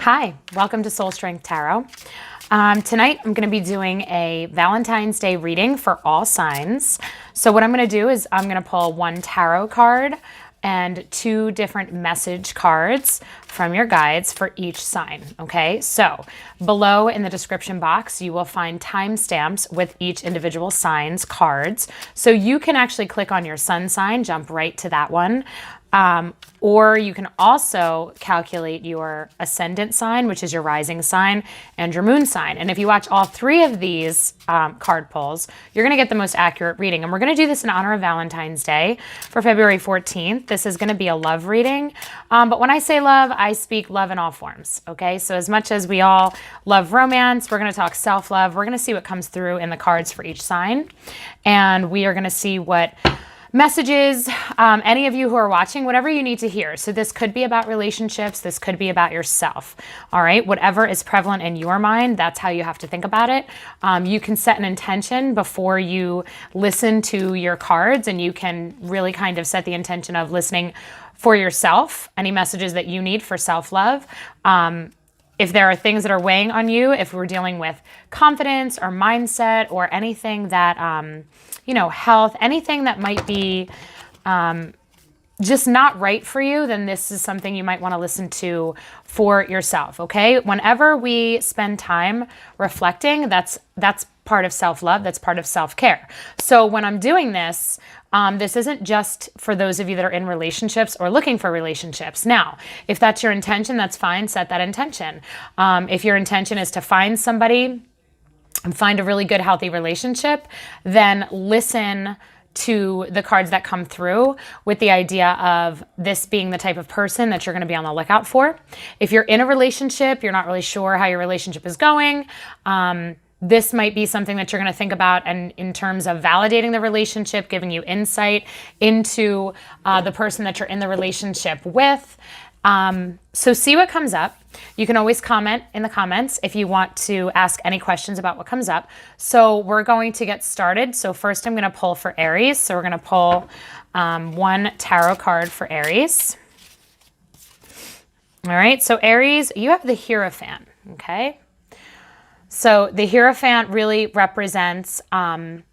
Hi, welcome to Soul Strength Tarot. Tonight I'm going to be doing a Valentine's Day reading for all signs. So what I'm going to do is I'm going to pull one tarot card and two different message cards from your guides for each sign, okay? So below in the description box, you will find timestamps with each individual sign's cards. So you can actually click on your sun sign, jump right to that one. Or you can also calculate your ascendant sign, which is your rising sign, and your moon sign. And if you watch all three of these card pulls, you're going to get the most accurate reading. And we're going to do this in honor of Valentine's Day for February 14th. This is going to be a love reading. But when I say love, I speak love in all forms. Okay, so as much as we all love romance, we're going to talk self-love. We're going to see what comes through in the cards for each sign. And we are going to see what messages, any of you who are watching, whatever you need to hear. So this could be about relationships. This could be about yourself. All right. Whatever is prevalent in your mind, that's how you have to think about it. You can set an intention before you listen to your cards, and you can really kind of set the intention of listening for yourself, any messages that you need for self-love. If there are things that are weighing on you, if we're dealing with confidence or mindset or anything that, health, anything that might be just not right for you, then this is something you might want to listen to for yourself, okay? Whenever we spend time reflecting, that's part of self-love, that's part of self-care. So when I'm doing this, this isn't just for those of you that are in relationships or looking for relationships. Now, if that's your intention, that's fine. Set that intention. If your intention is to find somebody and find a really good, healthy relationship, then listen to the cards that come through with the idea of this being the type of person that you're going to be on the lookout for. If you're in a relationship, you're not really sure how your relationship is going, this might be something that you're going to think about, and in terms of validating the relationship, giving you insight into the person that you're in the relationship with. So see what comes up. You can always comment in the comments if you want to ask any questions about what comes up. So we're going to get started. So first I'm going to pull for Aries. So we're going to pull one tarot card for Aries. All right. So Aries, you have the Hierophant. Okay. So the Hierophant really represents kind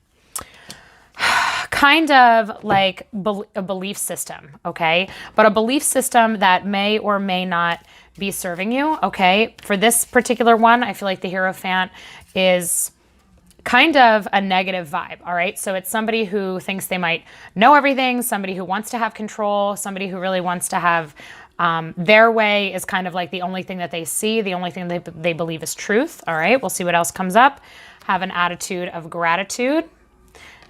of like a belief system, okay? But a belief system that may or may not be serving you, okay? For this particular one, I feel like the Hierophant is kind of a negative vibe, all right? So it's somebody who thinks they might know everything, somebody who wants to have control, somebody who really wants to have their way is kind of like the only thing that they see, the only thing they believe is truth, all right? We'll see what else comes up. Have an attitude of gratitude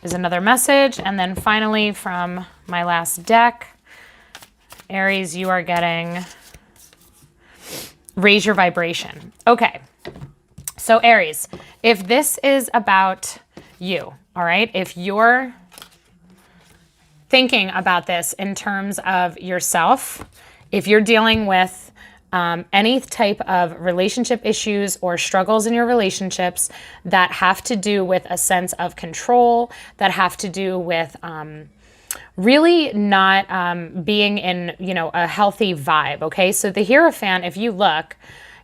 is another message. And then finally, from my last deck, Aries, you are getting raise your vibration. Okay. So Aries, if this is about you, all right, if you're thinking about this in terms of yourself, if you're dealing with any type of relationship issues or struggles in your relationships that have to do with a sense of control, that have to do with really not being in, a healthy vibe, okay? So the Hierophant, if you look,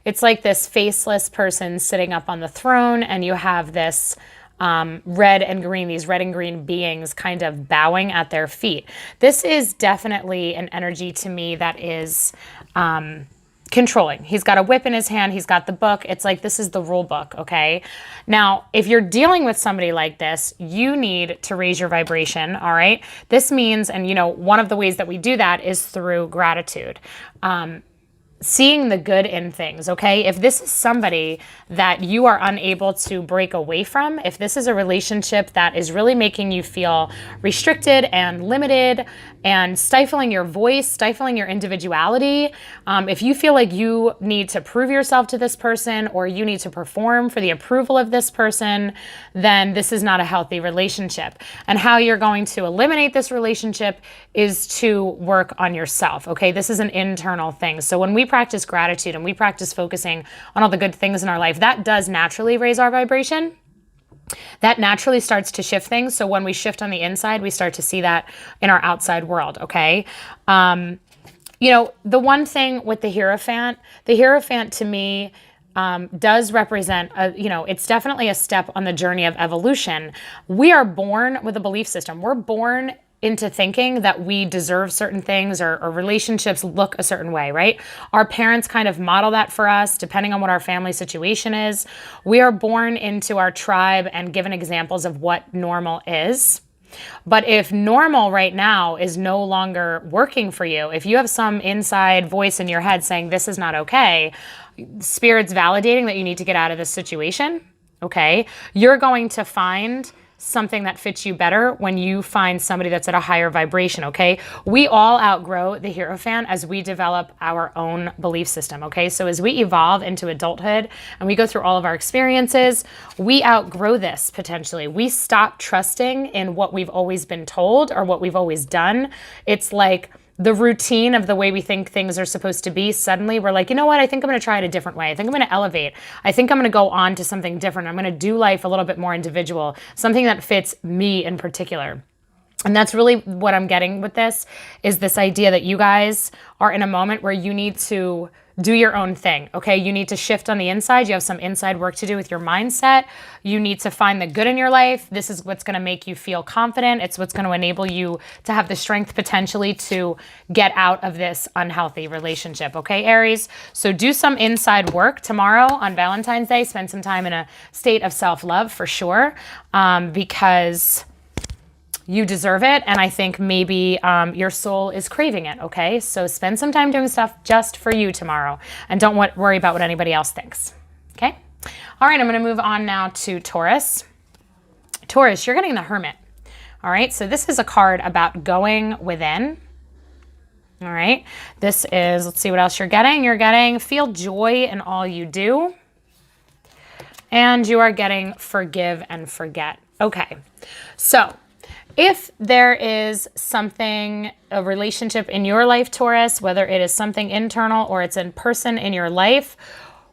it's like this faceless person sitting up on the throne, and you have this red and green, these red and green beings kind of bowing at their feet. This is definitely an energy to me that is controlling. He's got a whip in his hand. He's got the book. It's like, this is the rule book. Okay. Now, if you're dealing with somebody like this, you need to raise your vibration. All right. This means, and one of the ways that we do that is through gratitude. Seeing the good in things, okay? If this is somebody that you are unable to break away from, if this is a relationship that is really making you feel restricted and limited and stifling your voice, stifling your individuality, if you feel like you need to prove yourself to this person or you need to perform for the approval of this person, then this is not a healthy relationship. And how you're going to eliminate this relationship is to work on yourself, okay? This is an internal thing. So when we practice gratitude and we practice focusing on all the good things in our life, that does naturally raise our vibration. That naturally starts to shift things. So when we shift on the inside, we start to see that in our outside world, okay? you know, the one thing with the Hierophant to me does represent, you know, it's definitely a step on the journey of evolution. We are born with a belief system. We're born into thinking that we deserve certain things, or relationships look a certain way, right? Our parents kind of model that for us depending on what our family situation is. We are born into our tribe and given examples of what normal is. But if normal right now is no longer working for you, if you have some inside voice in your head saying this is not okay, Spirit's validating that you need to get out of this situation, okay, you're going to find something that fits you better when you find somebody that's at a higher vibration, okay? We all outgrow the Hierophant as we develop our own belief system, okay? So as we evolve into adulthood and we go through all of our experiences, we outgrow this potentially. We stop trusting in what we've always been told or what we've always done. It's like the routine of the way we think things are supposed to be, suddenly we're like, you know what, I think I'm gonna try it a different way. I think I'm gonna elevate. I think I'm gonna go on to something different. I'm gonna do life a little bit more individual, something that fits me in particular. And that's really what I'm getting with this, is this idea that you guys are in a moment where you need to do your own thing, okay? You need to shift on the inside. You have some inside work to do with your mindset. You need to find the good in your life. This is what's gonna make you feel confident. It's what's gonna enable you to have the strength potentially to get out of this unhealthy relationship, okay, Aries? So do some inside work tomorrow on Valentine's Day. Spend some time in a state of self-love for sure, because you deserve it, and I think maybe your soul is craving it, okay? So spend some time doing stuff just for you tomorrow, and don't worry about what anybody else thinks, okay? All right, I'm gonna move on now to Taurus. Taurus, you're getting the Hermit, all right? So this is a card about going within, all right? This is, let's see what else you're getting. You're getting feel joy in all you do, and you are getting forgive and forget. Okay, so if there is something, a relationship in your life, Taurus, whether it is something internal or it's in person in your life,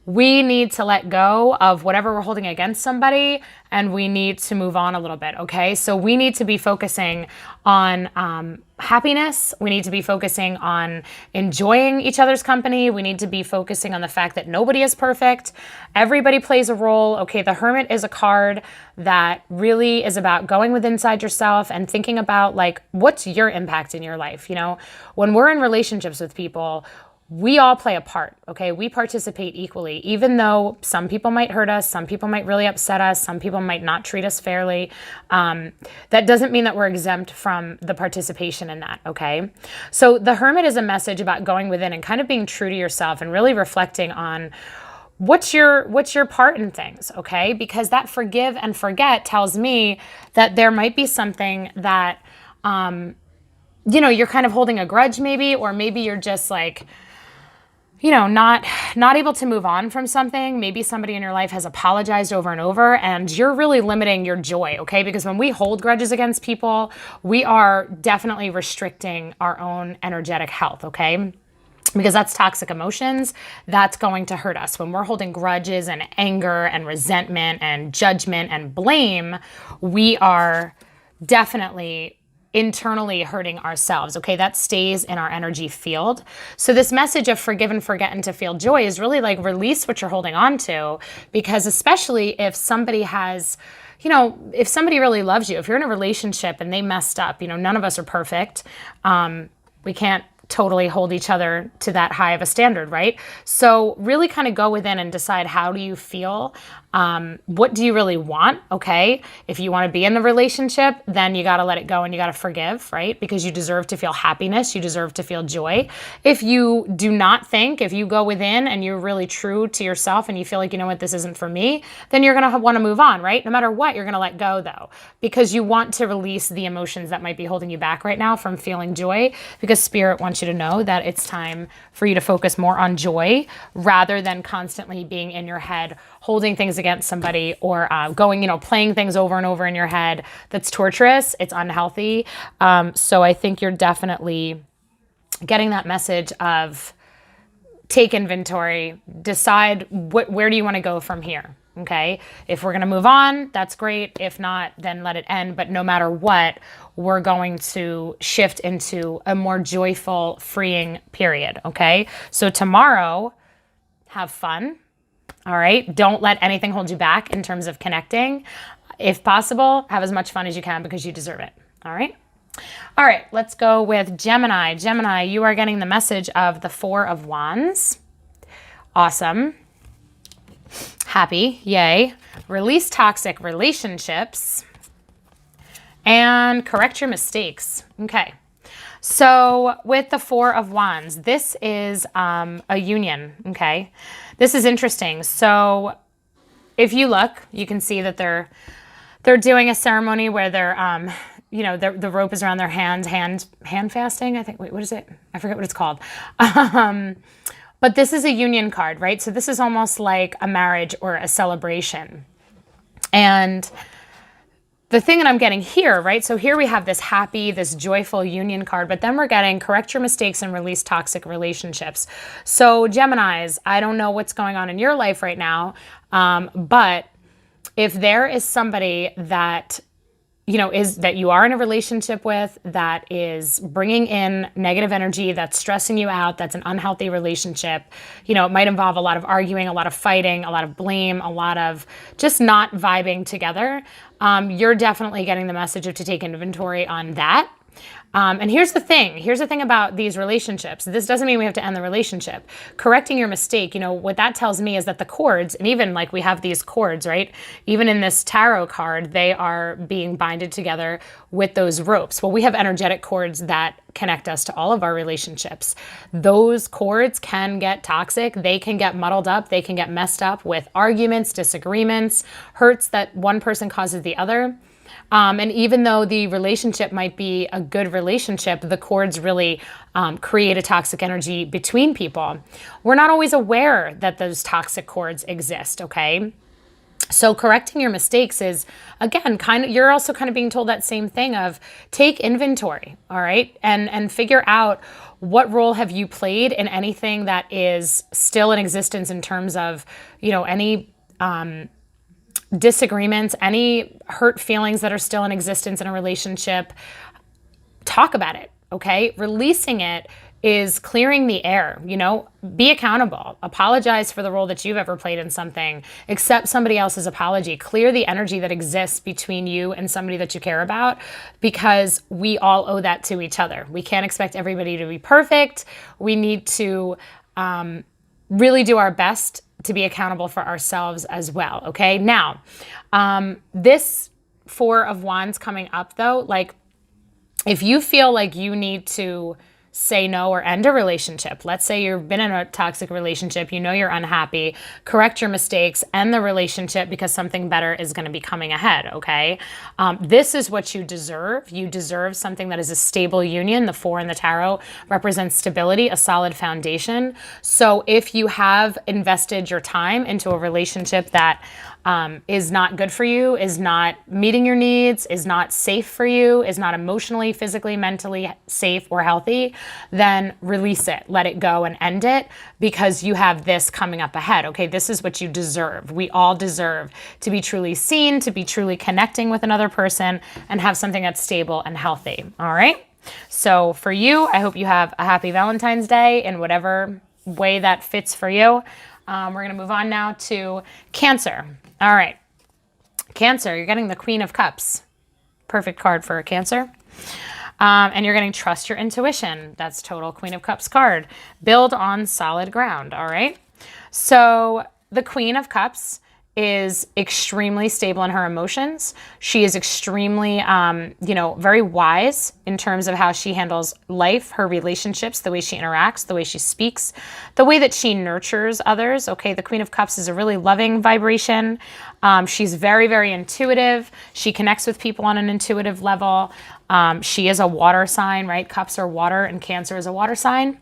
we need to let go of whatever we're holding against somebody, and we need to move on a little bit, okay? So we need to be focusing on happiness. We need to be focusing on enjoying each other's company. We need to be focusing on the fact that nobody is perfect. Everybody plays a role, okay? The Hermit is a card that really is about going with inside yourself and thinking about, like, what's your impact in your life? You know, when we're in relationships with people, we all play a part, okay? We participate equally, even though some people might hurt us, some people might really upset us, some people might not treat us fairly. That doesn't mean that we're exempt from the participation in that, okay? So the Hermit is a message about going within and kind of being true to yourself and really reflecting on what's your part in things, okay? Because that forgive and forget tells me that there might be something that, you know, you're kind of holding a grudge maybe, or maybe you're just like, you know, not able to move on from something. Maybe somebody in your life has apologized over and over, and you're really limiting your joy, okay? Because when we hold grudges against people, we are definitely restricting our own energetic health, okay? Because that's toxic emotions. That's going to hurt us. When we're holding grudges and anger and resentment and judgment and blame, we are definitely internally hurting ourselves, okay? That stays in our energy field. So this message of forgive and forget and to feel joy is really like release what you're holding on to, because especially if somebody has, you know, if somebody really loves you, if you're in a relationship and they messed up, you know, none of us are perfect. We can't totally hold each other to that high of a standard, right? So really kind of go within and decide, how do you feel? What do you really want? Okay. If you want to be in the relationship, then you got to let it go and you got to forgive, right? Because you deserve to feel happiness. You deserve to feel joy. If you do not think, if you go within and you're really true to yourself and you feel like, you know what, this isn't for me, then you're going to want to move on, right? No matter what, you're going to let go though, because you want to release the emotions that might be holding you back right now from feeling joy, because Spirit wants you to know that it's time for you to focus more on joy rather than constantly being in your head, holding things against somebody, or going, you know, playing things over and over in your head. That's torturous. It's unhealthy. So I think you're definitely getting that message of take inventory, decide where do you want to go from here? okay? If we're gonna move on, that's great. If not, then let it end. But no matter what, we're going to shift into a more joyful, freeing period, okay? So tomorrow, have fun, all right? Don't let anything hold you back in terms of connecting. If possible, have as much fun as you can because you deserve it, all right? All right, let's go with Gemini. Gemini, you are getting the message of the Four of Wands. Awesome. Happy, yay. Release toxic relationships and correct your mistakes. Okay. So with the Four of Wands, this is a union, okay? This is interesting. So if you look, you can see that they're doing a ceremony where they're, you know, the rope is around their hand fasting, I think. Wait, what is it? I forget what it's called. But this is a union card, right? So this is almost like a marriage or a celebration. And the thing that I'm getting here, right? So here we have this happy, this joyful union card, but then we're getting correct your mistakes and release toxic relationships. So Geminis, I don't know what's going on in your life right now, but if there is somebody that, you know, that you are in a relationship with that is bringing in negative energy, that's stressing you out, that's an unhealthy relationship, you know, it might involve a lot of arguing, a lot of fighting, a lot of blame, a lot of just not vibing together. You're definitely getting the message of to take inventory on that. And here's the thing about these relationships. This doesn't mean we have to end the relationship. Correcting your mistake, you know, what that tells me is that the cords, and even like we have these cords, right? Even in this tarot card, they are being binded together with those ropes. Well, we have energetic cords that connect us to all of our relationships. Those cords can get toxic. They can get muddled up. They can get messed up with arguments, disagreements, hurts that one person causes the other. And even though the relationship might be a good relationship, the cords really create a toxic energy between people. We're not always aware that those toxic cords exist, okay? So correcting your mistakes is, again, you're also kind of being told that same thing of take inventory, all right? And figure out what role have you played in anything that is still in existence in terms of, you know, any disagreements, any hurt feelings that are still in existence in a relationship. Talk about it, okay? Releasing it is clearing the air, you know? Be accountable. Apologize for the role that you've ever played in something. Accept somebody else's apology. Clear the energy that exists between you and somebody that you care about, because we all owe that to each other. We can't expect everybody to be perfect. We need to really do our best to be accountable for ourselves as well, okay? Now, this Four of Wands coming up though, like if you feel like you need to say no or end a relationship, let's say you've been in a toxic relationship, you know you're unhappy, correct your mistakes, end the relationship because something better is going to be coming ahead, okay? This is what you deserve. You deserve something that is a stable union. The Four in the tarot represents stability, a solid foundation. So if you have invested your time into a relationship that is not good for you, is not meeting your needs, is not safe for you, is not emotionally, physically, mentally safe or healthy, then release it, let it go and end it, because you have this coming up ahead, okay? This is what you deserve. We all deserve to be truly seen, to be truly connecting with another person and have something that's stable and healthy, all right? So for you, I hope you have a happy Valentine's Day in whatever way that fits for you. We're going to move on now to Cancer. All right. Cancer, you're getting the Queen of Cups. Perfect card for a Cancer. And you're getting trust your intuition. That's total Queen of Cups card. Build on solid ground. All right. So the Queen of Cups is extremely stable in her emotions. She is extremely, very wise in terms of how she handles life, her relationships, the way she interacts, the way she speaks, the way that she nurtures others. Okay, the Queen of Cups is a really loving vibration. She's very, very intuitive. She connects with people on an intuitive level. She is a water sign, right? Cups are water and Cancer is a water sign.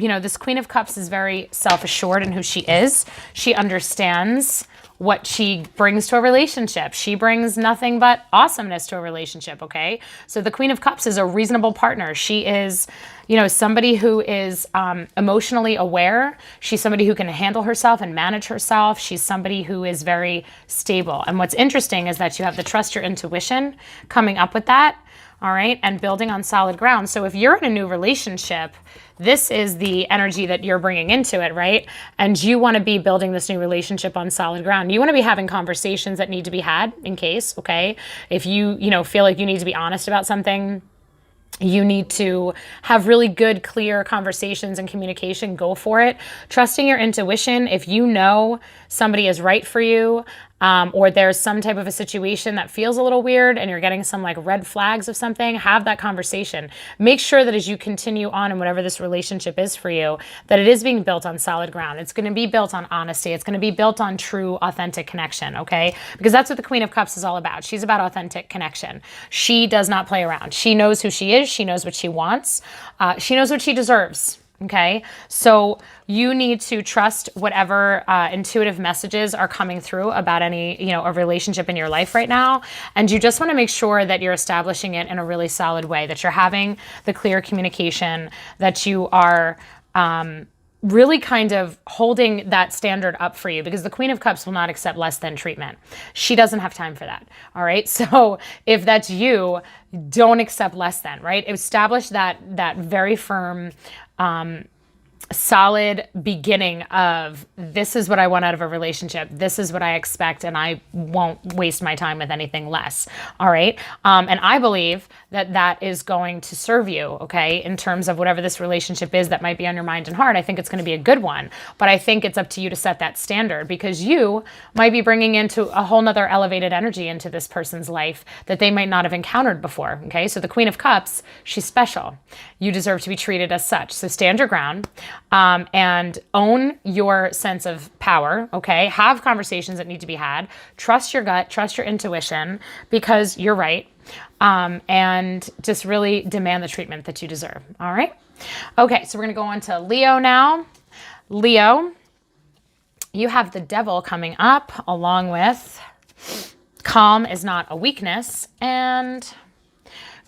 This Queen of Cups is very self-assured in who she is. She understands what she brings to a relationship. She brings nothing but awesomeness to a relationship, okay? So the Queen of Cups is a reasonable partner. She is, you know, somebody who is emotionally aware. She's somebody who can handle herself and manage herself. She's somebody who is very stable. And what's interesting is that you have the trust your intuition coming up with that. All right. And building on solid ground. So if you're in a new relationship, this is the energy that you're bringing into it, right? And you want to be building this new relationship on solid ground. You want to be having conversations that need to be had in case, okay? If you know, feel like you need to be honest about something, you need to have really good, clear conversations and communication. Go for it. Trusting your intuition. If you know somebody is right for you, or there's some type of a situation that feels a little weird and you're getting some like red flags of something, have that conversation. Make sure that as you continue on in whatever this relationship is for you, that it is being built on solid ground. It's going to be built on honesty. It's going to be built on true, authentic connection, okay? Because that's what the Queen of Cups is all about. She's about authentic connection. She does not play around. She knows who she is. She knows what she wants. She knows what she deserves. Okay, so you need to trust whatever intuitive messages are coming through about any, you know, a relationship in your life right now. And you just want to make sure that you're establishing it in a really solid way, that you're having the clear communication, that you are really kind of holding that standard up for you, because the Queen of Cups will not accept less than treatment. She doesn't have time for that. All right. So if that's you, don't accept less than, right? Establish that very firm, solid beginning of, this is what I want out of a relationship. This is what I expect, and I won't waste my time with anything less. All right. And I believe that that is going to serve you, okay, in terms of whatever this relationship is that might be on your mind and heart. I think it's going to be a good one, but I think it's up to you to set that standard, because you might be bringing into a whole nother elevated energy into this person's life that they might not have encountered before. Okay. So the Queen of Cups, she's special. You deserve to be treated as such. So stand your ground. And own your sense of power, okay? Have conversations that need to be had. Trust your gut, trust your intuition, because you're right. And just really demand the treatment that you deserve, all right? Okay, so we're going to go on to Leo now. Leo, you have the Devil coming up, along with calm is not a weakness, and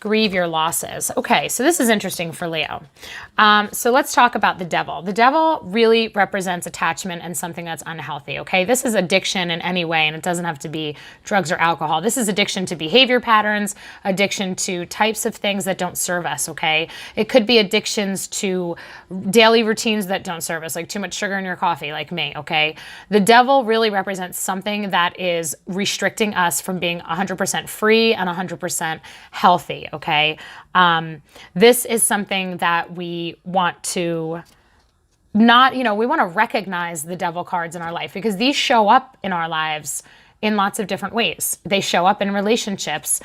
grieve your losses. Okay, so this is interesting for Leo. So let's talk about the Devil. The Devil really represents attachment and something that's unhealthy, okay? This is addiction in any way, and it doesn't have to be drugs or alcohol. This is addiction to behavior patterns, addiction to types of things that don't serve us, okay? It could be addictions to daily routines that don't serve us, like too much sugar in your coffee, like me, okay? The Devil really represents something that is restricting us from being 100% free and 100% healthy, okay? This is something that we want to not, you know, we want to recognize the Devil cards in our life, because these show up in our lives in lots of different ways. They show up in relationships.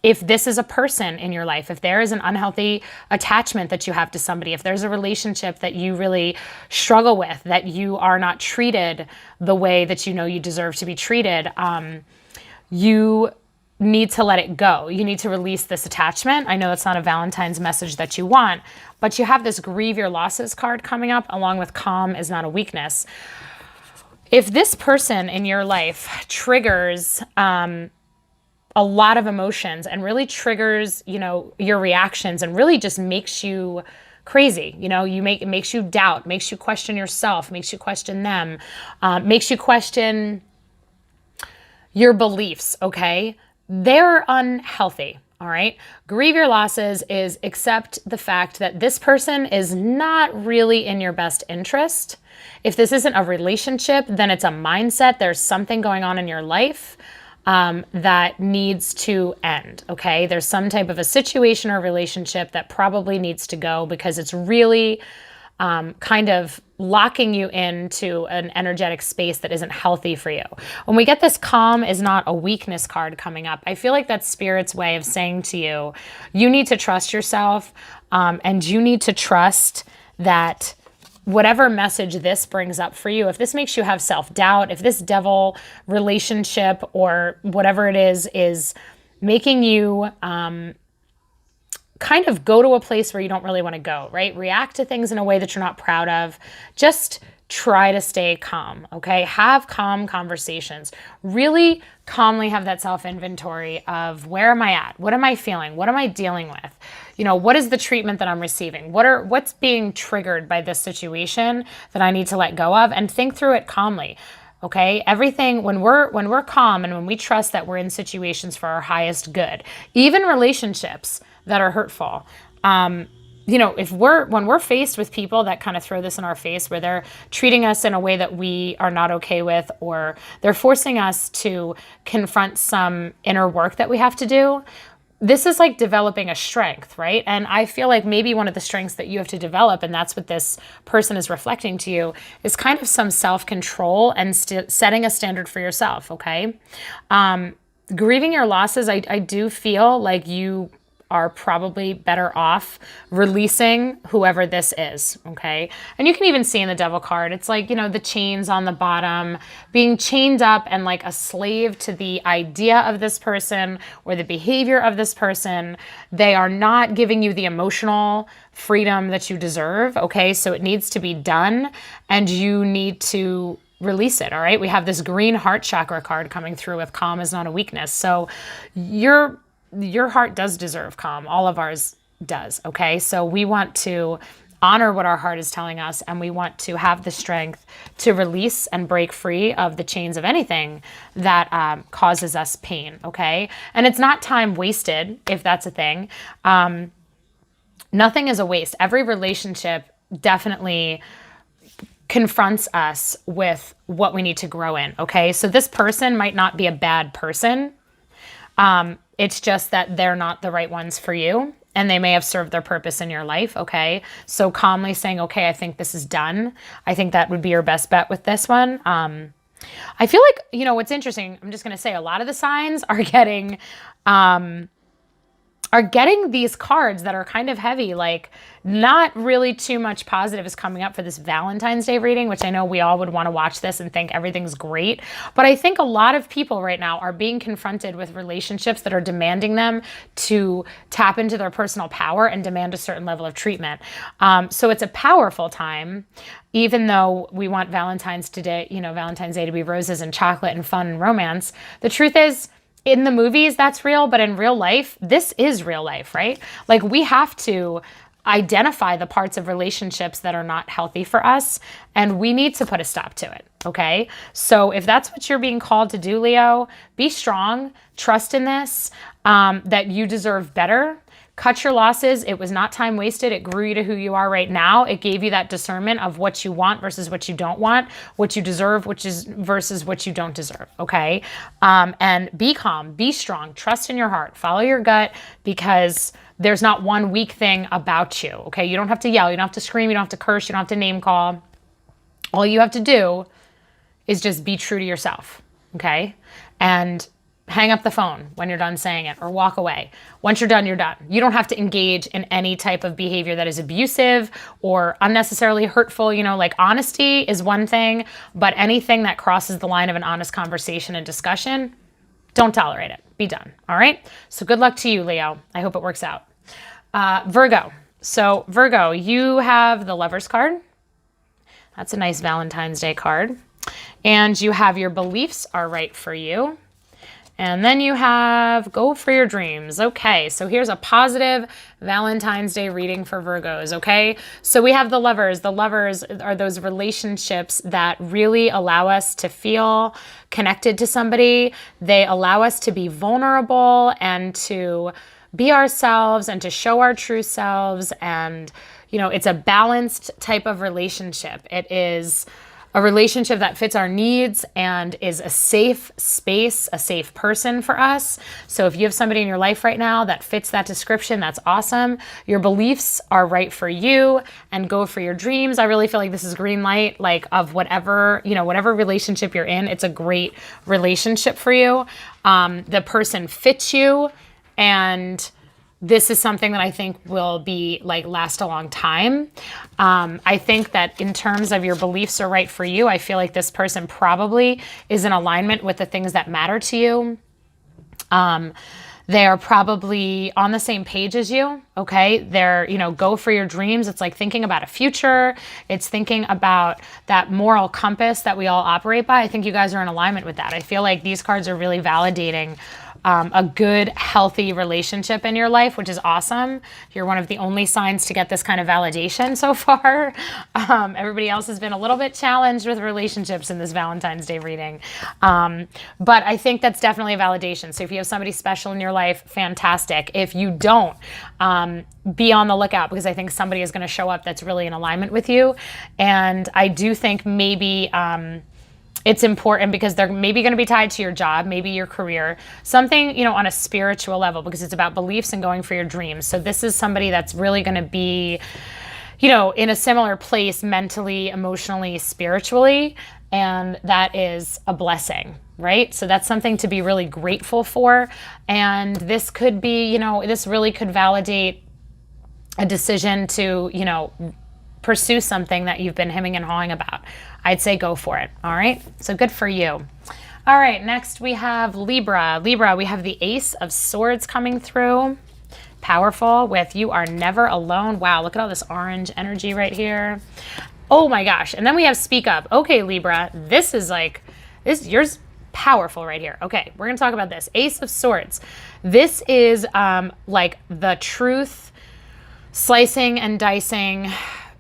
If this is a person in your life, if there is an unhealthy attachment that you have to somebody, if there's a relationship that you really struggle with, that you are not treated the way that you know you deserve to be treated, you need to let it go. You need to release this attachment. I know that's not a Valentine's message that you want, but you have this grieve your losses card coming up, along with calm is not a weakness. If this person in your life triggers a lot of emotions and really triggers, you know, your reactions, and really just makes you crazy, you know, it makes you doubt, makes you question yourself, makes you question them, makes you question your beliefs, okay? They're unhealthy, all right? Grieve your losses is accept the fact that this person is not really in your best interest. If this isn't a relationship, then it's a mindset. There's something going on in your life that needs to end, okay? There's some type of a situation or relationship that probably needs to go, because it's really kind of locking you into an energetic space that isn't healthy for you. When we get this calm is not a weakness card coming up, I feel like that's Spirit's way of saying to you, you need to trust yourself, and you need to trust that whatever message this brings up for you, if this makes you have self-doubt, if this Devil relationship or whatever it is making you kind of go to a place where you don't really want to go, right? React to things in a way that you're not proud of. Just try to stay calm, okay? Have calm conversations. Really calmly have that self-inventory of where am I at? What am I feeling? What am I dealing with? You know, what is the treatment that I'm receiving? What's being triggered by this situation that I need to let go of? And think through it calmly. Okay, everything when we're calm and when we trust that we're in situations for our highest good, even relationships that are hurtful. You know, when we're faced with people that kind of throw this in our face, where they're treating us in a way that we are not okay with, or they're forcing us to confront some inner work that we have to do, this is like developing a strength, right? And I feel like maybe one of the strengths that you have to develop, and that's what this person is reflecting to you, is kind of some self-control and setting a standard for yourself, okay? Grieving your losses, I do feel like you are probably better off releasing whoever this is, okay? And you can even see in the Devil card, it's like, you know, the chains on the bottom, being chained up and like a slave to the idea of this person or the behavior of this person. They are not giving you the emotional freedom that you deserve, okay? So it needs to be done, and you need to release it, all right? We have this green heart chakra card coming through with calm is not a weakness. So your heart does deserve calm. All of ours does, okay? So we want to honor what our heart is telling us, and we want to have the strength to release and break free of the chains of anything that causes us pain, okay? And it's not time wasted, if that's a thing. Nothing is a waste. Every relationship definitely confronts us with what we need to grow in, okay? So this person might not be a bad person. It's just that they're not the right ones for you, and they may have served their purpose in your life, okay? So calmly saying, okay, I think this is done. I think that would be your best bet with this one. I feel like, you know, what's interesting, I'm just going to say a lot of the signs are getting these cards that are kind of heavy, like not really too much positive is coming up for this Valentine's Day reading, which I know we all would want to watch this and think everything's great. But I think a lot of people right now are being confronted with relationships that are demanding them to tap into their personal power and demand a certain level of treatment. So it's a powerful time, even though we want Valentine's Day to be roses and chocolate and fun and romance. The truth is, in the movies, that's real, but in real life, this is real life, right? Like, we have to identify the parts of relationships that are not healthy for us, and we need to put a stop to it, okay? So if that's what you're being called to do, Leo, be strong, trust in this, that you deserve better. Cut your losses. It was not time wasted. It grew you to who you are right now. It gave you that discernment of what you want versus what you don't want, what you deserve, versus what you don't deserve, okay? And be calm, be strong, trust in your heart, follow your gut, because there's not one weak thing about you, okay? You don't have to yell, you don't have to scream, you don't have to curse, you don't have to name call. All you have to do is just be true to yourself, okay? And hang up the phone when you're done saying it, or walk away. Once you're done, you're done. You don't have to engage in any type of behavior that is abusive or unnecessarily hurtful. You know, like, honesty is one thing, but anything that crosses the line of an honest conversation and discussion, don't tolerate it. Be done. All right? So good luck to you, Leo. I hope it works out. Virgo. So Virgo, you have the Lovers card. That's a nice Valentine's Day card. And you have your beliefs are right for you. And then you have go for your dreams. Okay, so here's a positive Valentine's Day reading for Virgos, okay? So we have the Lovers. The Lovers are those relationships that really allow us to feel connected to somebody. They allow us to be vulnerable and to be ourselves and to show our true selves. And, you know, it's a balanced type of relationship. It is a relationship that fits our needs and is a safe space, a safe person for us. So if you have somebody in your life right now that fits that description, that's awesome. Your beliefs are right for you, and go for your dreams. I really feel like this is green light, like, of whatever, you know, whatever relationship you're in, it's a great relationship for you. The person fits you, and this is something that I think will be, like, last a long time. I think that in terms of your beliefs are right for you, I feel like this person probably is in alignment with the things that matter to you. They are probably on the same page as you, okay? They're, go for your dreams. It's like thinking about a future. It's thinking about that moral compass that we all operate by. I think you guys are in alignment with that. I feel like these cards are really validating a good, healthy relationship in your life, which is awesome. You're one of the only signs to get this kind of validation so far. Everybody else has been a little bit challenged with relationships in this Valentine's Day reading. But I think that's definitely a validation. So if you have somebody special in your life, fantastic. If you don't, be on the lookout, because I think somebody is going to show up that's really in alignment with you. And I do think maybe it's important because they're maybe going to be tied to your job, maybe your career, something, on a spiritual level, because it's about beliefs and going for your dreams. So this is somebody that's really going to be, in a similar place mentally, emotionally, spiritually, and that is a blessing, right? So that's something to be really grateful for. And this could be, this really could validate a decision to, pursue something that you've been hemming and hawing about. I'd say go for it. All right. So good for you. All right. Next we have Libra. Libra, we have the Ace of Swords coming through. Powerful with you are never alone. Wow. Look at all this orange energy right here. Oh my gosh. And then we have Speak Up. Okay, Libra, this is yours powerful right here. Okay. We're going to talk about this. Ace of Swords. This is like the truth slicing and dicing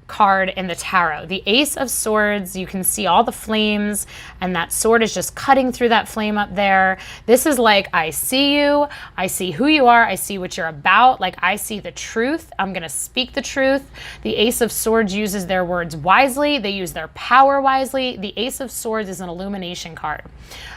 card in the tarot. The Ace of Swords, you can see all the flames, and that sword is just cutting through that flame up there. This is like, I see you, I see who you are, I see what you're about, like I see the truth, I'm gonna speak the truth. The Ace of Swords uses their words wisely, they use their power wisely. The Ace of Swords is an illumination card.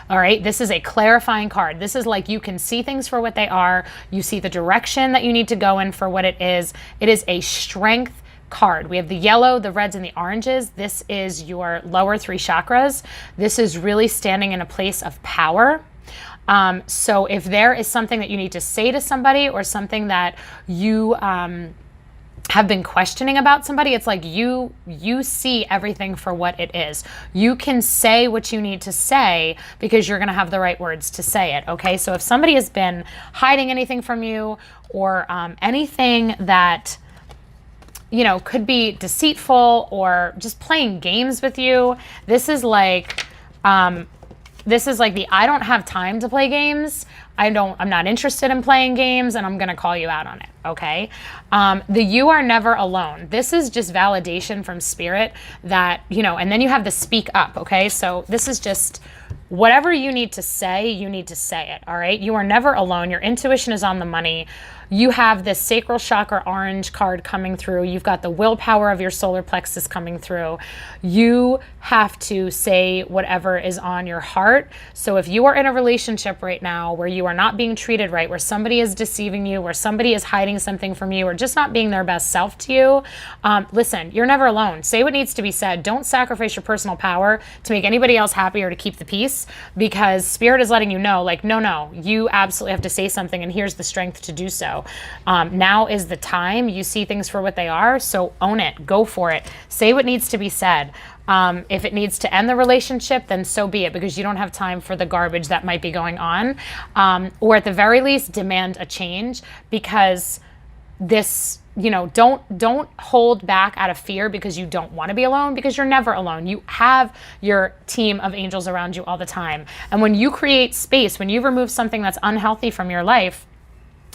All right, this is a clarifying card. This is like you can see things for what they are, you see the direction that you need to go in for what it is. It is a strength card. We have the yellow, the reds, and the oranges. This is your lower three chakras. This is really standing in a place of power. So if there is something that you need to say to somebody or something that you have been questioning about somebody, it's like you see everything for what it is. You can say what you need to say because you're going to have the right words to say it. Okay. So if somebody has been hiding anything from you or anything that could be deceitful or just playing games with you. This is like the, I don't have time to play games. I'm not interested in playing games, and I'm going to call you out on it. Okay. The you are never alone. This is just validation from spirit that, and then you have the speak up. Okay. So this is just whatever you need to say it. All right. You are never alone. Your intuition is on the money. You have this sacral chakra orange card coming through. You've got the willpower of your solar plexus coming through. You have to say whatever is on your heart. So if you are in a relationship right now where you are not being treated right, where somebody is deceiving you, where somebody is hiding something from you, or just not being their best self to you, listen, you're never alone. Say what needs to be said. Don't sacrifice your personal power to make anybody else happy or to keep the peace, because spirit is letting you know, like, no, you absolutely have to say something, and here's the strength to do so. Now is the time. You see things for what they are, so own it. Go for it. Say what needs to be said. If it needs to end the relationship, then so be it, because you don't have time for the garbage that might be going on. Or at the very least, demand a change, because this, don't hold back out of fear because you don't want to be alone, because you're never alone. You have your team of angels around you all the time. And when you create space, when you remove something that's unhealthy from your life,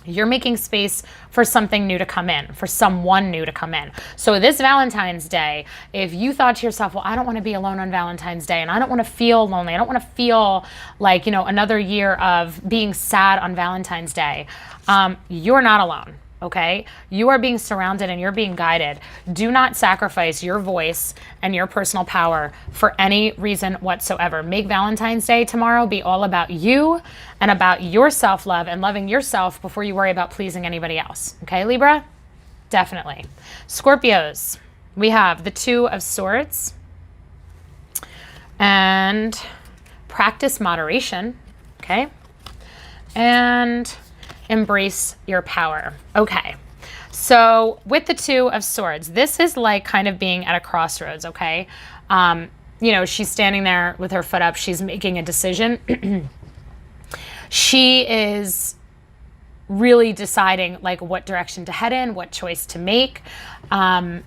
you're making space for something new to come in, for someone new to come in. So this Valentine's Day, if you thought to yourself, well, I don't want to be alone on Valentine's Day, and I don't want to feel lonely, I don't want to feel like, another year of being sad on Valentine's Day, you're not alone. Okay, you are being surrounded and you're being guided. Do not sacrifice your voice and your personal power for any reason whatsoever. Make Valentine's Day tomorrow be all about you and about your self-love and loving yourself before you worry about pleasing anybody else. Okay, Libra? Definitely. Scorpios, we have the Two of Swords and practice moderation. Okay, and embrace your power. Okay. So with the Two of Swords, this is like kind of being at a crossroads. Okay. She's standing there with her foot up. She's making a decision. She is really deciding like what direction to head in, what choice to make. I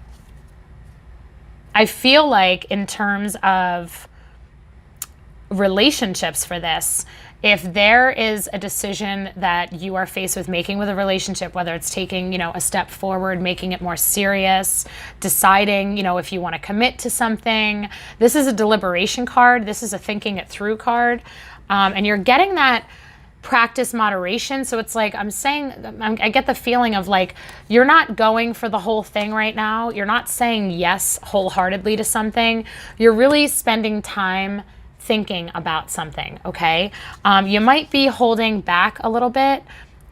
feel like in terms of relationships for this, if there is a decision that you are faced with making with a relationship, whether it's taking, a step forward, making it more serious, deciding, if you want to commit to something, this is a deliberation card. This is a thinking it through card. And you're getting that practice moderation. So it's like I get the feeling of like, you're not going for the whole thing right now. You're not saying yes wholeheartedly to something. You're really spending time thinking about something, okay? You might be holding back a little bit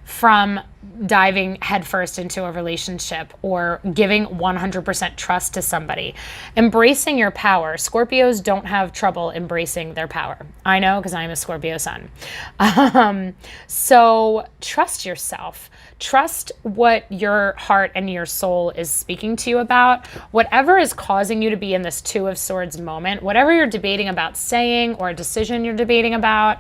from diving headfirst into a relationship or giving 100% trust to somebody. Embracing your power. Scorpios don't have trouble embracing their power. I know, because I'm a Scorpio sun. So trust yourself. Trust what your heart and your soul is speaking to you about. Whatever is causing you to be in this Two of Swords moment, whatever you're debating about saying or a decision you're debating about,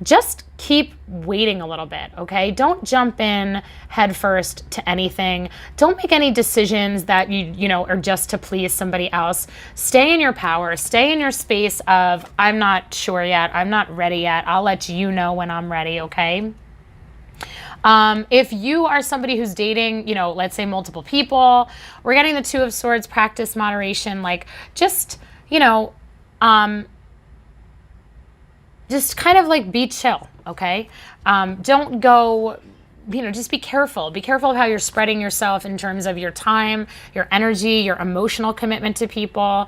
just keep waiting a little bit, okay? Don't jump in head first to anything. Don't make any decisions that you know are just to please somebody else. Stay in your power. Stay in your space of, I'm not sure yet. I'm not ready yet. I'll let you know when I'm ready, okay? If you are somebody who's dating, let's say multiple people, we're getting the Two of Swords, practice moderation, like just kind of like be chill, okay? Don't go, just be careful. Be careful of how you're spreading yourself in terms of your time, your energy, your emotional commitment to people.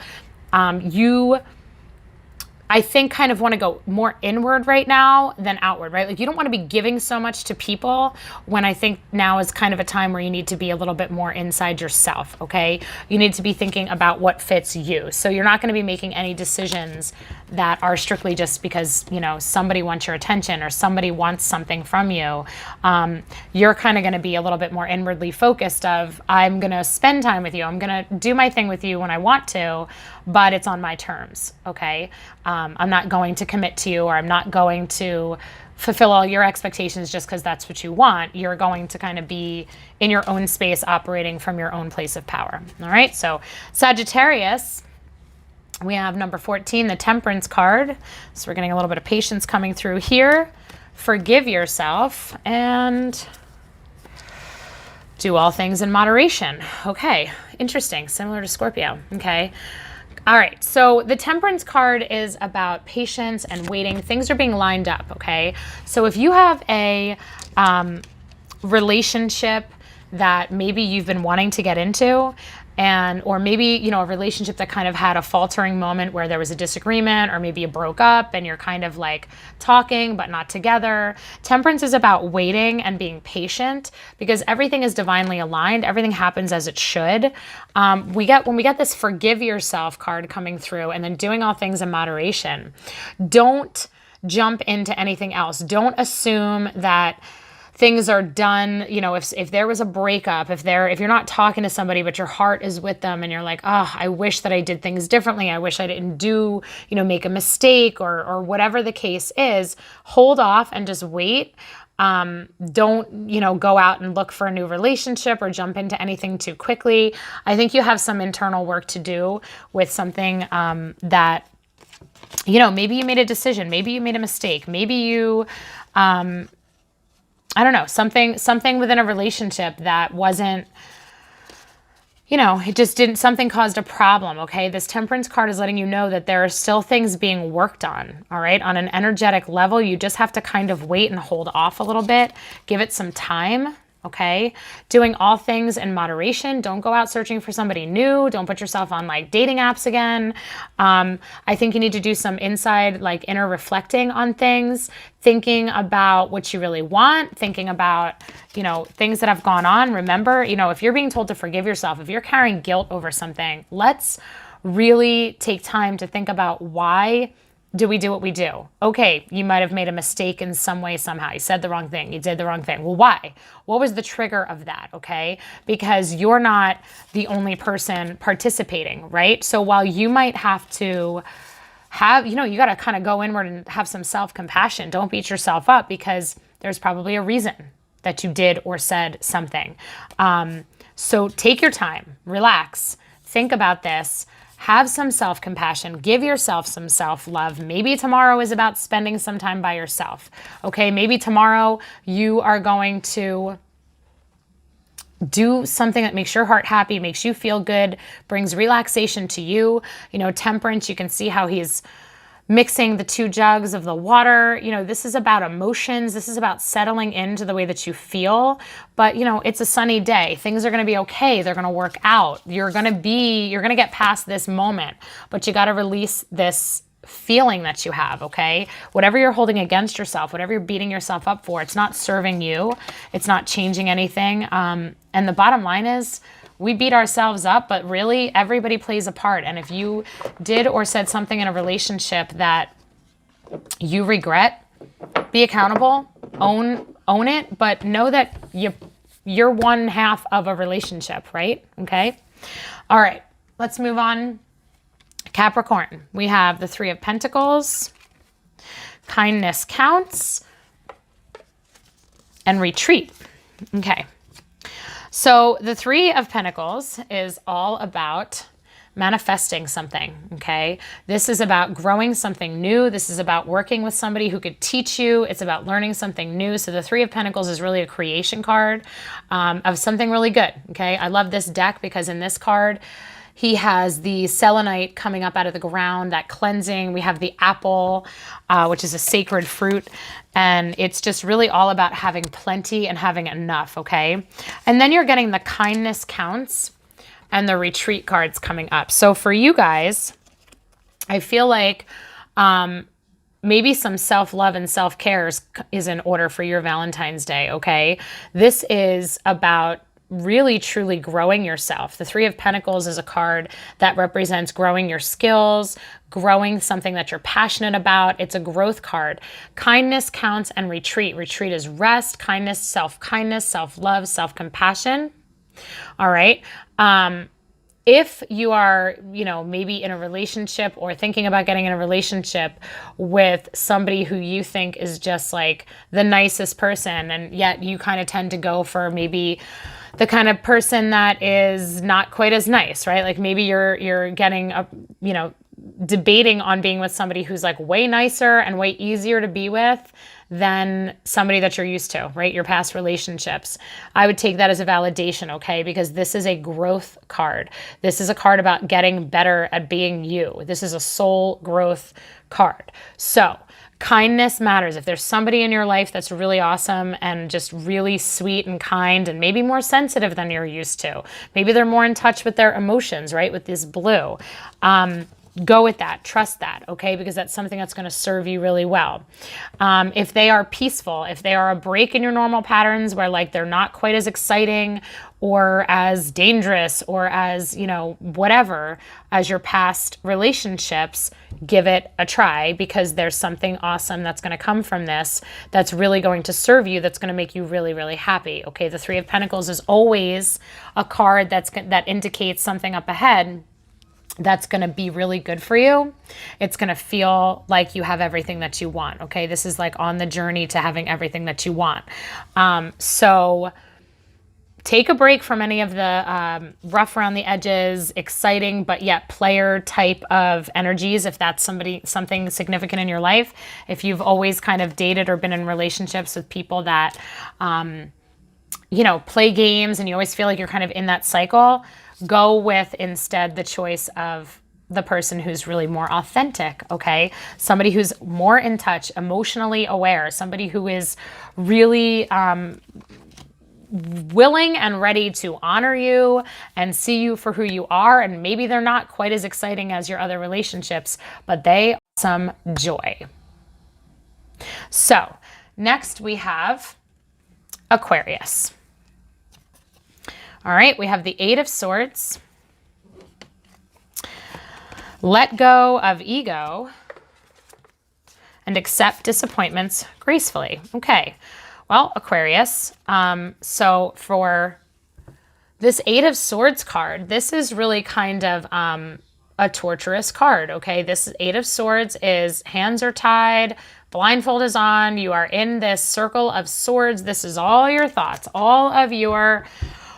I think kind of want to go more inward right now than outward, right? Like you don't want to be giving so much to people when I think now is kind of a time where you need to be a little bit more inside yourself, okay? You need to be thinking about what fits you. So you're not going to be making any decisions that are strictly just because, somebody wants your attention or somebody wants something from you. You're kind of going to be a little bit more inwardly focused of, I'm going to spend time with you. I'm going to do my thing with you when I want to, but it's on my terms, okay? I'm not going to commit to you, or I'm not going to fulfill all your expectations just because that's what you want. You're going to kind of be in your own space, operating from your own place of power. All right, so Sagittarius, we have number 14, the Temperance card. So we're getting a little bit of patience coming through here. Forgive yourself and do all things in moderation. Okay, interesting, similar to Scorpio, okay? All right, so the Temperance card is about patience and waiting. Things are being lined up, okay? So if you have a relationship that maybe you've been wanting to get into, or maybe, a relationship that kind of had a faltering moment where there was a disagreement, or maybe you broke up and you're kind of like talking but not together. Temperance is about waiting and being patient because everything is divinely aligned. Everything happens as it should. When we get this forgive yourself card coming through and then doing all things in moderation, don't jump into anything else. Don't assume that things are done, if there was a breakup, if you're not talking to somebody but your heart is with them and you're like, oh, I wish that I did things differently. I wish I didn't make a mistake or whatever the case is, hold off and just wait. Don't, go out and look for a new relationship or jump into anything too quickly. I think you have some internal work to do with something that, maybe you made a decision, maybe you made a mistake, maybe you, I don't know, something within a relationship that wasn't, it just didn't, something caused a problem, okay? This Temperance card is letting you know that there are still things being worked on, all right? On an energetic level, you just have to kind of wait and hold off a little bit, give it some time, okay? Doing all things in moderation. Don't go out searching for somebody new. Don't put yourself on like dating apps again. I think you need to do some inside, like inner reflecting on things, thinking about what you really want, thinking about, things that have gone on. Remember, if you're being told to forgive yourself, if you're carrying guilt over something, let's really take time to think about why do we do what we do? Okay, you might have made a mistake in some way, somehow. You said the wrong thing. You did the wrong thing. Well, why? What was the trigger of that, okay? Because you're not the only person participating, right? So while you might have to have, you got to kind of go inward and have some self-compassion. Don't beat yourself up because There's probably a reason that you did or said something. So take your time, relax, think about this, have some self-compassion, give yourself some self-love. Maybe tomorrow is about spending some time by yourself, okay? Maybe tomorrow you are going to do something that makes your heart happy, makes you feel good, brings relaxation to you. You know, Temperance, you can see how he's mixing the 2 jugs of the water. You know, this is about emotions. This is about settling into the way that you feel. But, you know, it's a sunny day. Things are going to be okay. They're going to work out. You're going to get past this moment, but you got to release this feeling that you have, okay? Whatever you're holding against yourself, whatever you're beating yourself up for, it's not serving you. It's not changing anything. And the bottom line is, we beat ourselves up, but really everybody plays a part. And if you did or said something in a relationship that you regret, be accountable, own it, but know that you're one half of a relationship, right? Okay. All right, let's move on. Capricorn, we have the 3 of Pentacles, kindness counts, and retreat. Okay. So the 3 of Pentacles is all about manifesting something, okay? This is about growing something new. This is about working with somebody who could teach you. It's about learning something new. So the 3 of Pentacles is really a creation card of something really good, okay? I love this deck because in this card, he has the selenite coming up out of the ground, that cleansing. We have the apple, which is a sacred fruit. And it's just really all about having plenty and having enough, okay? And then you're getting the kindness counts and the retreat cards coming up. So for you guys, I feel like maybe some self-love and self-care is in order for your Valentine's Day, okay? This is about really truly growing yourself. The 3 of Pentacles is a card that represents growing your skills, growing something that you're passionate about. It's a growth card. Kindness counts and retreat. Retreat is rest, kindness, self-love, self-compassion. All right. If you are, you know, maybe in a relationship or thinking about getting in a relationship with somebody who you think is just like the nicest person, and yet you kind of tend to go for maybe the kind of person that is not quite as nice, right? Like maybe you're getting a, you know, debating on being with somebody who's like way nicer and way easier to be with than somebody that you're used to, right? Your past relationships. I would take that as a validation, okay? Because this is a growth card. This is a card about getting better at being you. This is a soul growth card. So kindness matters. If there's somebody in your life that's really awesome and just really sweet and kind and maybe more sensitive than you're used to, maybe they're more in touch with their emotions, right? With this blue. Go with that, trust that, okay? Because that's something that's going to serve you really well. If they are peaceful, if they are a break in your normal patterns where like they're not quite as exciting or as dangerous or as, you know, whatever as your past relationships, give it a try because there's something awesome that's going to come from this that's really going to serve you, that's going to make you really, really happy, okay? The 3 of Pentacles is always a card that indicates something up ahead that's going to be really good for you. It's going to feel like you have everything that you want. Okay. This is like on the journey to having everything that you want. So take a break from any of the rough around the edges, exciting, but yet player type of energies. If that's something significant in your life, if you've always kind of dated or been in relationships with people that, you know, play games and you always feel like you're kind of in that cycle, go with instead the choice of the person who's really more authentic, okay? Somebody who's more in touch, emotionally aware, somebody who is really willing and ready to honor you and see you for who you are. And maybe they're not quite as exciting as your other relationships, but they are some joy. So next we have Aquarius. All right, we have the 8 of Swords. Let go of ego and accept disappointments gracefully. Okay, well, Aquarius, so for this 8 of Swords card, this is really kind of a torturous card, okay? This 8 of Swords is hands are tied, blindfold is on. You are in this circle of swords. This is all your thoughts, all of your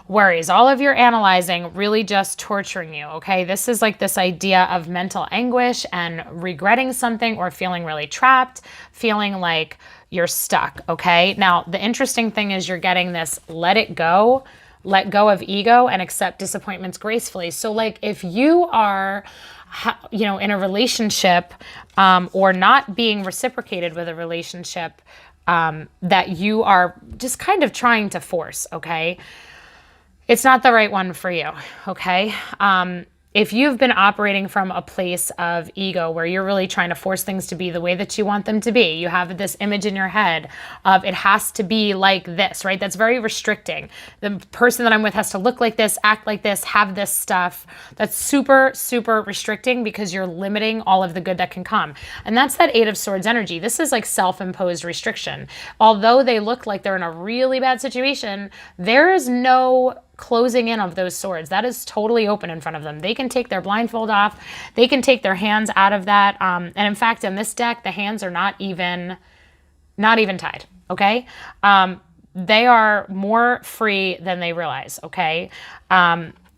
worries, all of your analyzing really just torturing you, okay? This is like this idea of mental anguish and regretting something or feeling really trapped, feeling like you're stuck, okay? Now, the interesting thing is you're getting this let go of ego and accept disappointments gracefully. So like if you are, you know, in a relationship or not being reciprocated with a relationship that you are just kind of trying to force, okay? It's not the right one for you, okay? If you've been operating from a place of ego where you're really trying to force things to be the way that you want them to be, you have this image in your head of it has to be like this, right? That's very restricting. The person that I'm with has to look like this, act like this, have this stuff. That's super, super restricting because you're limiting all of the good that can come. And that's that Eight of Swords energy. This is like self-imposed restriction. Although they look like they're in a really bad situation, there is no closing in of those swords. That is totally open in front of them. They can take their blindfold off. They can take their hands out of that. And in fact, in this deck, the hands are not even tied. Okay. They are more free than they realize. Okay.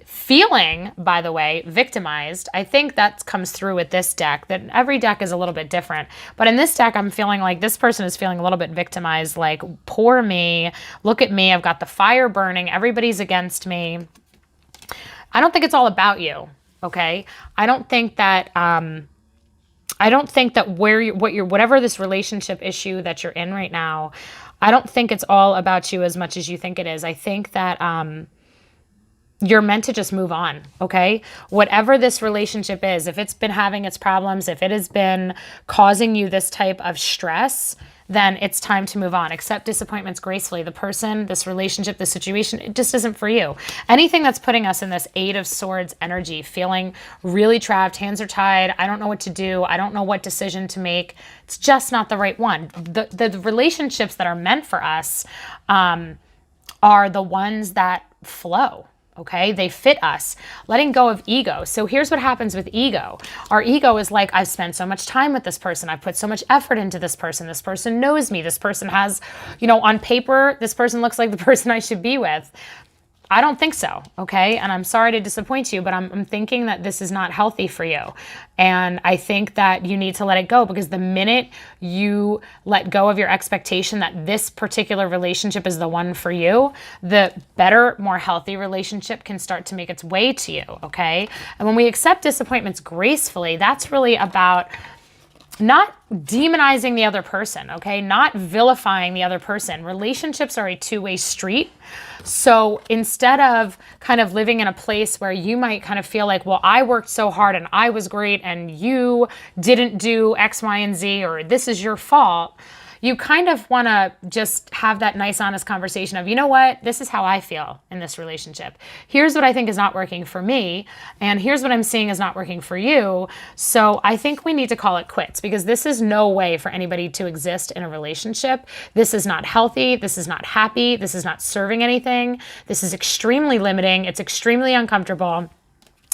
Feeling, by the way, victimized. I think that comes through with this deck, that every deck is a little bit different. But in this deck, I'm feeling like this person is feeling a little bit victimized, like, poor me, look at me, I've got the fire burning, everybody's against me. I don't think it's all about you, okay? I don't think that whatever this relationship issue that you're in right now, I don't think it's all about you as much as you think it is. I think that you're meant to just move on, okay? Whatever this relationship is, if it's been having its problems, if it has been causing you this type of stress, then it's time to move on. Accept disappointments gracefully. The person, this relationship, this situation, it just isn't for you. Anything that's putting us in this Eight of Swords energy, feeling really trapped, hands are tied, I don't know what to do, I don't know what decision to make, it's just not the right one. The relationships that are meant for us are the ones that flow. Okay, they fit us. Letting go of ego. So here's what happens with ego. Our ego is like, I've spent so much time with this person. I've put so much effort into this person. This person knows me. This person has, you know, on paper, this person looks like the person I should be with. I don't think so, okay? And I'm sorry to disappoint you, but I'm thinking that this is not healthy for you. And I think that you need to let it go, because the minute you let go of your expectation that this particular relationship is the one for you, the better, more healthy relationship can start to make its way to you, okay? And when we accept disappointments gracefully, that's really about not demonizing the other person, okay? Not vilifying the other person. Relationships are a two-way street. So instead of kind of living in a place where you might kind of feel like, well, I worked so hard and I was great and you didn't do X, Y, and Z, or this is your fault, you kind of want to just have that nice, honest conversation of, you know what, this is how I feel in this relationship. Here's what I think is not working for me, and here's what I'm seeing is not working for you. So I think we need to call it quits, because this is no way for anybody to exist in a relationship. This is not healthy. This is not happy. This is not serving anything. This is extremely limiting. It's extremely uncomfortable.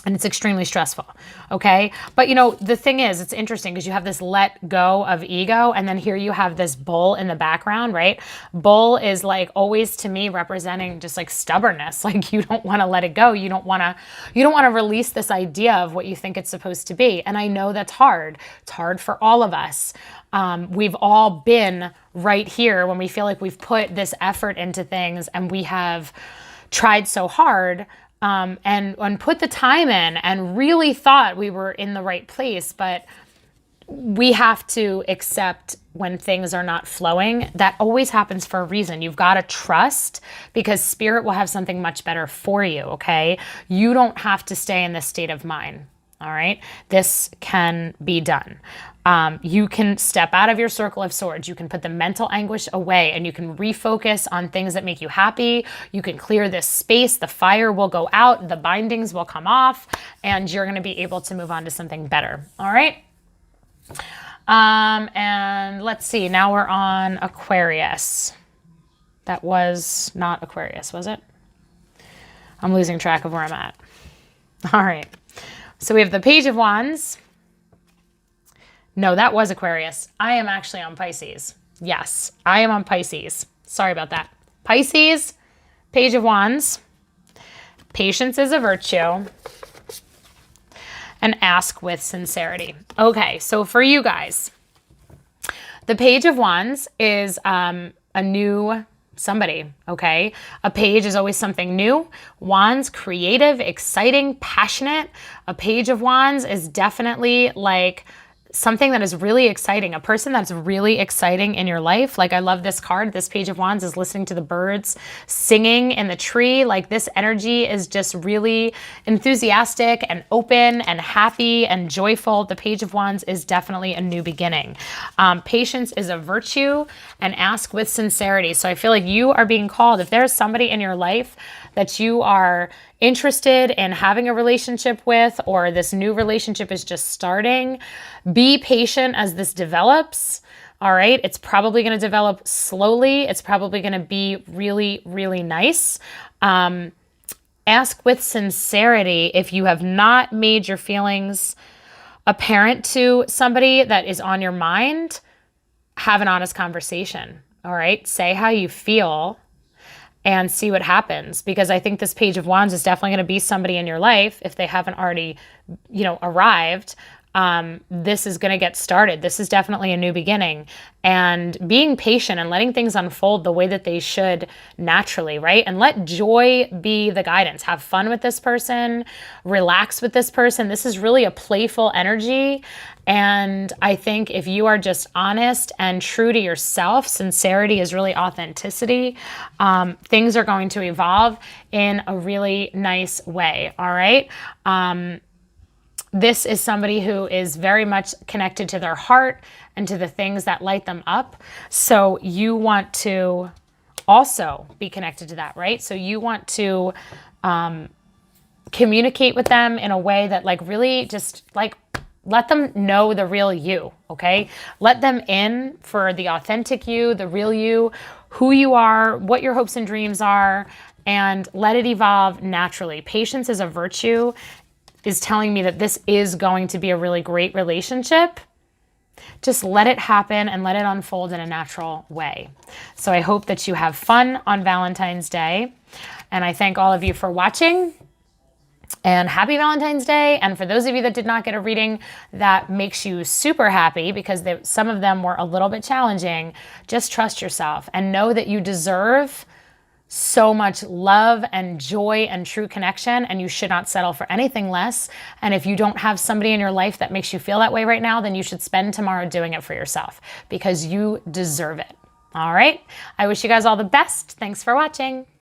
And it's extremely stressful, okay? But, you know, the thing is, it's interesting because you have this let go of ego, and then here you have this bull in the background, right? Bull is like always, to me, representing just like stubbornness. Like, you don't want to let it go. You don't want to release this idea of what you think it's supposed to be. And I know that's hard. It's hard for all of us. We've all been right here when we feel like we've put this effort into things and we have tried so hard, and put the time in and really thought we were in the right place. But we have to accept when things are not flowing. That always happens for a reason. You've got to trust, because spirit will have something much better for you, okay? You don't have to stay in this state of mind, all right? This can be done. You can step out of your circle of swords. You can put the mental anguish away, and you can refocus on things that make you happy. You can clear this space. The fire will go out. The bindings will come off, and you're going to be able to move on to something better. All right. And let's see. Now we're on Aquarius. That was not Aquarius, was it? I'm losing track of where I'm at. All right. So we have the Page of Wands, No, that was Aquarius. I am actually on Pisces. Yes, I am on Pisces. Sorry about that. Pisces, Page of Wands. Patience is a virtue. And ask with sincerity. Okay, so for you guys, the Page of Wands is a new somebody, okay? A page is always something new. Wands, creative, exciting, passionate. A Page of Wands is definitely like something that is really exciting, a person that's really exciting in your life. Like I love this card. This Page of Wands is listening to the birds singing in the tree. Like this energy is just really enthusiastic and open and happy and joyful. The Page of Wands is definitely a new beginning. Patience is a virtue, and ask with sincerity. So I feel like you are being called. If there's somebody in your life that you are interested in having a relationship with, or this new relationship is just starting, be patient as this develops. All right. It's probably going to develop slowly. It's probably going to be really, really nice. Ask with sincerity. If you have not made your feelings apparent to somebody that is on your mind, have an honest conversation. All right. Say how you feel and see what happens. Because I think this Page of Wands is definitely going to be somebody in your life, if they haven't already, arrived. This is going to get started. This is definitely a new beginning. And being patient and letting things unfold the way that they should naturally, right? And let joy be the guidance. Have fun with this person. Relax with this person. This is really a playful energy. And I think if you are just honest and true to yourself, sincerity is really authenticity, things are going to evolve in a really nice way, all right? This is somebody who is very much connected to their heart and to the things that light them up. So you want to also be connected to that, right? So you want to communicate with them in a way that really just let them know the real you, okay? Let them in for the authentic you, the real you, who you are, what your hopes and dreams are, and let it evolve naturally. Patience is a virtue, is telling me that this is going to be a really great relationship. Just let it happen and let it unfold in a natural way. So I hope that you have fun on Valentine's Day. And I thank all of you for watching. And happy Valentine's Day. And for those of you that did not get a reading that makes you super happy, because some of them were a little bit challenging, just trust yourself and know that you deserve so much love and joy and true connection, and you should not settle for anything less. And if you don't have somebody in your life that makes you feel that way right now, then you should spend tomorrow doing it for yourself, because you deserve it. All right. I wish you guys all the best. Thanks for watching.